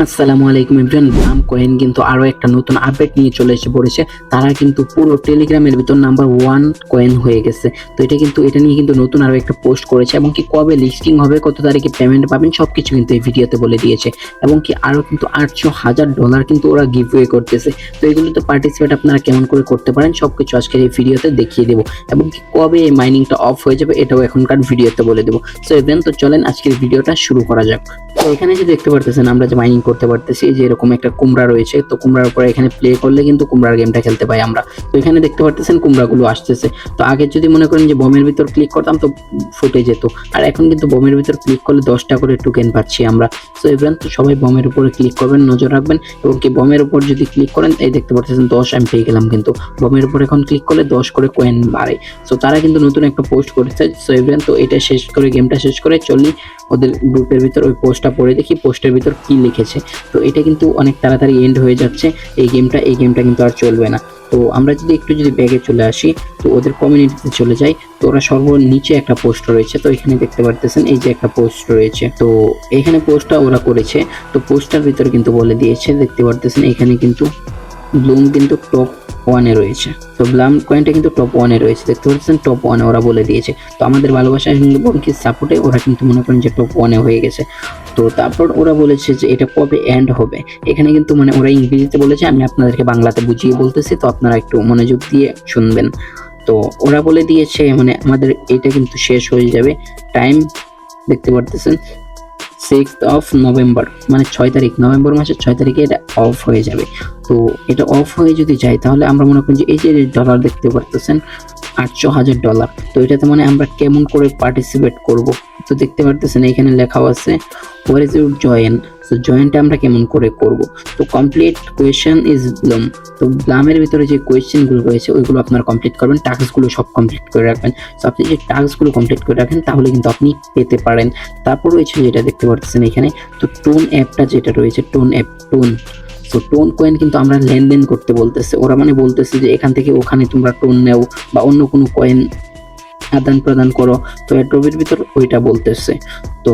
আসসালামু আলাইকুম everyone. Blum coin কিন্তু আরো একটা নতুন আপডেট নিয়ে চলে এসে পড়েছে। তারা কিন্তু পুরো টেলিগ্রামের ভিতর নাম্বার 1 কয়েন হয়ে গেছে। তো এটা নিয়ে কিন্তু নতুন আরো একটা পোস্ট করেছে এবং কি কবে লিস্টিং হবে, কত তারিখে পেমেন্ট পাবেন সবকিছু কিন্তু এই ভিডিওতে বলে দিয়েছে। এবং কি আরো কিন্তু $800,000 কিন্তু ওরা গিভওয়ে করতেছে। তো এগুলোতে পার্টিসিপেট আপনারা কেমন করে করতে পারেন সবকিছু আজকের এই ভিডিওতে দেখিয়ে দেবো এবং কি কবে এই মাইনিংটা অফ হয়ে যাবে এটাও এখনকার ভিডিওতে বলে দেবো। সো এভেন তো চলেন আজকের ভিডিওটা শুরু করা যাক। তো এখানে যে দেখতে পারতেছেন আমরা যে মাইনিং করতে পারতেছি, যে এরকম একটা কুমড়া রয়েছে, তো কুমড়ার উপরে এখানে প্লে করলে কিন্তু কুমড়ার গেমটা খেলতে পাই আমরা। তো এখানে দেখতে পারতেছেন কুমড়াগুলো আসতেছে। তো আগে যদি মনে করেন যে বমের ভিতর ক্লিক করতাম তো ফুটে যেত, আর এখন কিন্তু বমের ভিতর ক্লিক করলে 10টা করে টোকেন পাচ্ছি আমরা। তো এবার তো সবাই বমের উপরে ক্লিক করবেন, নজর রাখবেন এবং কি বমের উপর যদি ক্লিক করেন এই দেখতে পারতেছেন 10 আমি পেয়ে গেলাম। কিন্তু বমের উপর এখন ক্লিক করলে 10 করে কয়েন বাড়ে। সো তারা কিন্তু নতুন একটা পোস্ট করেছে। সো এবার তো এটা শেষ করে গেমটা শেষ করে চলি ওদের গ্রুপের ভিতর ওই পোস্টটা পড়ে দেখি পোস্টের ভিতর কি লিখেছে। তো এটা কিন্তু অনেক তাড়াতাড়ি এন্ড হয়ে যাচ্ছে এই গেমটা কিন্তু আর চলবে না। তো আমরা যদি ব্যাগে চলে আসি, তো ওদের কমিউনিটিতে চলে যাই, তো ওরা সর্বনিচে একটা পোস্ট রয়েছে। তো এখানে দেখতে পারতেছেন এই যে একটা পোস্ট রয়েছে, তো এখানে পোস্টটা ওরা করেছে। তো পোস্টটার ভিতর কিন্তু বলে দিয়েছে, দেখতে পারতেছেন এখানে কিন্তু ব্লুম কিন্তু টপ 1-এ রয়েছে। তো ব্লাম কয়েনটা কিন্তু টপ 1-এ রয়েছে, দেখতে পাচ্ছেন টপ 1-এ ওরা বলে দিয়েছে। তো আমাদের ভালোবাসা এবং কি সাপোর্টে ওরা কিন্তু মনে করেন যে টপ 1-এ হয়ে গেছে। তো তারপর ওরা বলেছে যে এটা কবে এন্ড হবে। এখানে কিন্তু মানে ওরা ইংরেজিতে বলেছে, আমি আপনাদেরকে বাংলাতে বুঝিয়ে বলতেছি, তো আপনারা একটু মনোযোগ দিয়ে শুনবেন। তো ওরা বলে দিয়েছে মানে আমাদের এটা কিন্তু শেষ হয়ে যাবে টাইম, দেখতে পারতেছেন 6 নভেম্বর, মানে 6 তারিখ, নভেম্বর মাসের 6 তারিখে এটা অফ হয়ে যাবে। তো এটা অফ হয়ে যদি যায় তাহলে আমরা মনে করি যে এই যে ডলার দেখতে পারতেছেন $800,000। তো এটাতে মানে আমরা কেমন করে পার্টিসিপেট করব। তো দেখতে পারতেছেন এখানে লেখা আছে হোয়ার ইজ ইউর জয়েন। তো জয়েনটা আমরা কেমন করে করব। তো কমপ্লিট কোয়েশ্চেন ইজ ব্লাম। তো ব্লামের ভিতরে যে কোয়েশ্চেনগুলো রয়েছে ওইগুলো আপনারা কমপ্লিট করবেন, টাস্কগুলো সব কমপ্লিট করে রাখবেন। তো আপনি যে টাস্কগুলো কমপ্লিট করে রাখেন তাহলে কিন্তু আপনি পেতে পারেন। তারপর রয়েছে যেটা দেখতে পাচ্ছেন এখানে, তো টোন অ্যাপটা যেটা রয়েছে, টোন অ্যাপ টোন। তো টোন কয়েন কিন্তু আমরা লেনদেন করতে বলতেছে, ওরা মানে বলতেছে যে এখান থেকে ওখানে তোমরা টোন নেও বা অন্য কোনো কয়েন আদান প্রদান করো। তো এয়ারড্রপের ভিতর ওইটা বলতেছে। তো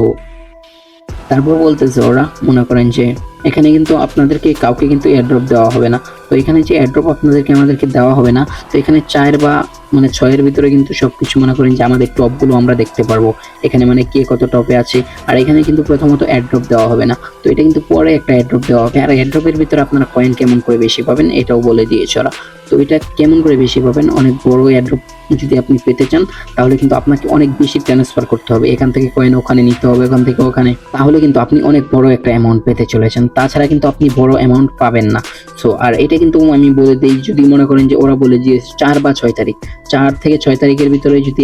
তারপর বলতেছে ওরা মনে করেন যে এখানে কিন্তু আপনাদেরকে কাউকে কিন্তু এয়ারড্রপ দেওয়া হবে না। তো এখানে যে এয়ারড্রপ আমাদেরকে দেওয়া হবে না, তো এখানে 4 বা মানে 6-এর ভিতরে কিন্তু সবকিছু মনে করেন যে আমাদের টপগুলো আমরা দেখতে পারবো এখানে, মানে কে কত টপে আছে। আর এখানে কিন্তু প্রথমত এয়ারড্রপ দেওয়া হবে না, তো এটা কিন্তু পরে একটা এয়ারড্রপ দেওয়া হবে। আর এয়ারড্রপের ভিতরে আপনারা কয়েন কেমন করে বেশি পাবেন এটাও বলে দিয়েছে ওরা। তো এটা কেমন করে বেশি পাবেন, অনেক বড় এয়ারড্রপ যদি আপনি পেতে চান তাহলে কিন্তু আপনাকে অনেক বেশি ট্রান্সফার করতে হবে, এখান থেকে কয়েন ওখানে নিতে হবে, ওখান থেকে ওখানে, তাহলে কিন্তু আপনি অনেক বড় একটা অ্যামাউন্ট পেতে চলেছেন। তাছাড়া কিন্তু আপনি বড় অ্যামাউন্ট পাবেন না। সো আর এটা কিন্তু আমি বলে দিই, যদি মনে করেন যে ওরা বলে যে 4 বা 6 তারিখ, 4 থেকে 6 তারিখের ভিতরে যদি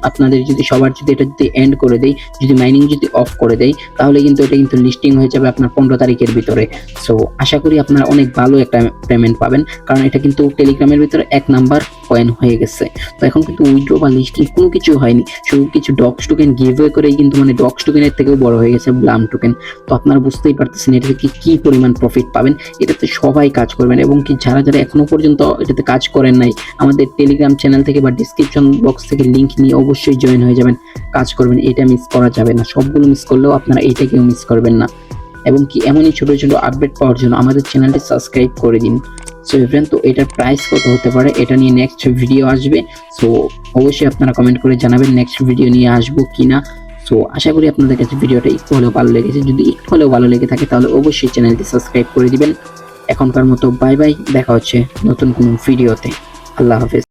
আপনাদের যদি সবার যদি এটা যদি এন্ড করে দেই, যদি মাইনিং যদি অফ করে দেই, তাহলে কিন্তু এটা কিন্তু লিস্টিং হয়ে যাবে আপনার 15 তারিখের ভিতরে। সো আশা করি আপনারা অনেক ভালো একটা পেমেন্ট পাবেন, কারণ এটা কিন্তু টেলিগ্রামের ভিতরে 1 নাম্বার কয়েন হয়ে গেছে। তো এখন কিন্তু উইথড্র বা লিস্টিং কোনো কিছু হয়নি, শুধু কিছু ডক্স টোকেন গিভওয়ে করেই কিন্তু মানে ডক্স টোকেনের থেকেও বড় হয়ে গেছে ব্লাম টোকেন। তো আপনারা বুঝতেই পারতেছেন এটা থেকে কি পরিমাণ প্রফিট পাবেন। এটাতে সবাই কাজ করবেন এবং কি যারা এখনো পর্যন্ত এটাতে কাজ করেন নাই, আমাদের টেলিগ্রাম চ্যানেল থেকে বা ডিসক্রিপশন বক্স থেকে লিংক নিয়ে অবশ্যই জয়েন হয়ে যাবেন, কাজ করবেন। এটা মিস করা যাবে না, সবগুলো মিস করলেও আপনারা এইটাকেও মিস করবেন না। এবং কি এমনই ছোট ছোট আপডেট পাওয়ার জন্য আমাদের চ্যানেলটি সাবস্ক্রাইব করে দিন। সো ফ্রেন্ড, তো এটার প্রাইস কত হতে পারে এটা নিয়ে নেক্সট ভিডিও আসবে। সো অবশ্যই আপনারা কমেন্ট করে জানাবেন নেক্সট ভিডিও নিয়ে আসবো কিনা। সো আশা করি আপনাদের কাছে ভিডিওটা একটু হলেও ভালো লেগেছে। যদি একটু হলেও ভালো লেগে থাকে তাহলে অবশ্যই চ্যানেলটি সাবস্ক্রাইব করে দিবেন। এখনকার মতো বাই বাই, দেখা হচ্ছে নতুন কোনো ভিডিওতে। আল্লাহ হাফেজ।